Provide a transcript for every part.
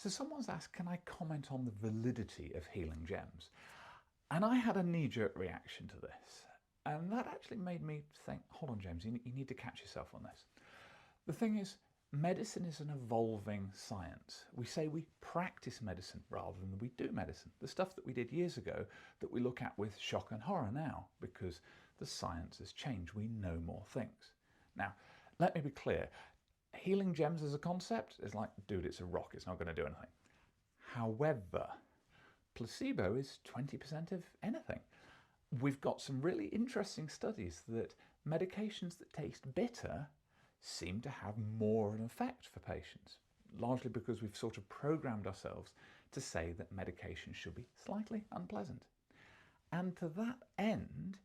So someone's asked, can I comment on the validity of healing gems? And I had a knee-jerk reaction to this. And that actually made me think, hold on, James, you need to catch yourself on this. The thing is, medicine is an evolving science. We say we practice medicine rather than we do medicine. The stuff that we did years ago that we look at with shock and horror now because the science has changed. We know more things. Now, let me be clear. Healing gems as a concept is like, dude, it's a rock. It's not going to do anything. However, placebo is 20% of anything. We've got some really interesting studies that medications that taste bitter seem to have more of an effect for patients, largely because we've sort of programmed ourselves to say that medication should be slightly unpleasant. And to that end,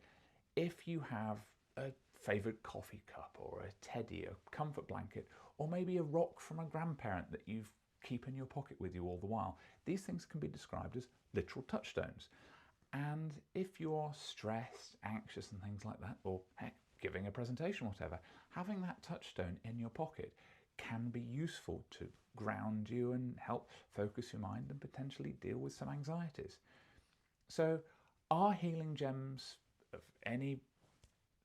if you have a favourite coffee cup or a teddy, a comfort blanket, or maybe a rock from a grandparent that you keep in your pocket with you all the while, these things can be described as literal touchstones. And if you're stressed, anxious and things like that, or heck, giving a presentation, whatever, having that touchstone in your pocket can be useful to ground you and help focus your mind and potentially deal with some anxieties. So are healing gems of any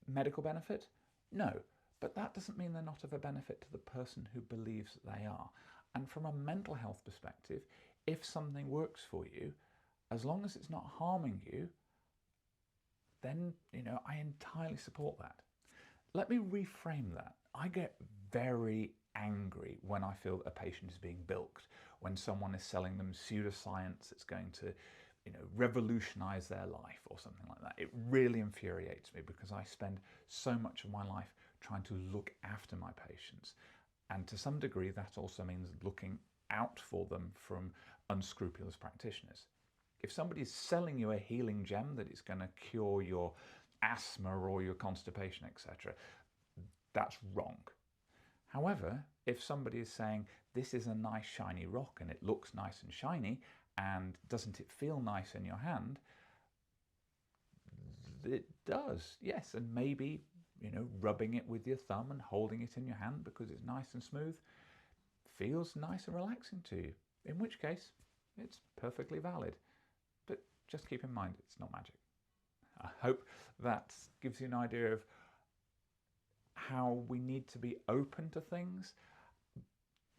medical benefit? No, but that doesn't mean they're not of a benefit to the person who believes that they are. And from a mental health perspective, if something works for you, as long as it's not harming you, then, I entirely support that. Let me reframe that. I get very angry when I feel a patient is being bilked, when someone is selling them pseudoscience that's going to, revolutionize their life or something like that. It really infuriates me because I spend so much of my life trying to look after my patients. And to some degree, that also means looking out for them from unscrupulous practitioners. If somebody is selling you a healing gem that is going to cure your asthma or your constipation, etc., that's wrong. However, if somebody is saying, this is a nice shiny rock and it looks nice and shiny, and doesn't it feel nice in your hand? It does, yes. And maybe, rubbing it with your thumb and holding it in your hand because it's nice and smooth feels nice and relaxing to you, in which case it's perfectly valid. But just keep in mind, it's not magic. I hope that gives you an idea of how we need to be open to things.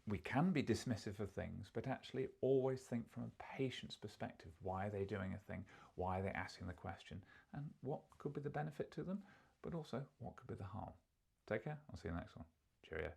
We can be dismissive of things, but actually always think from a patient's perspective. Why are they doing a thing? Why are they asking the question? And what could be the benefit to them? But also, what could be the harm? Take care. I'll see you in the next one. Cheerio.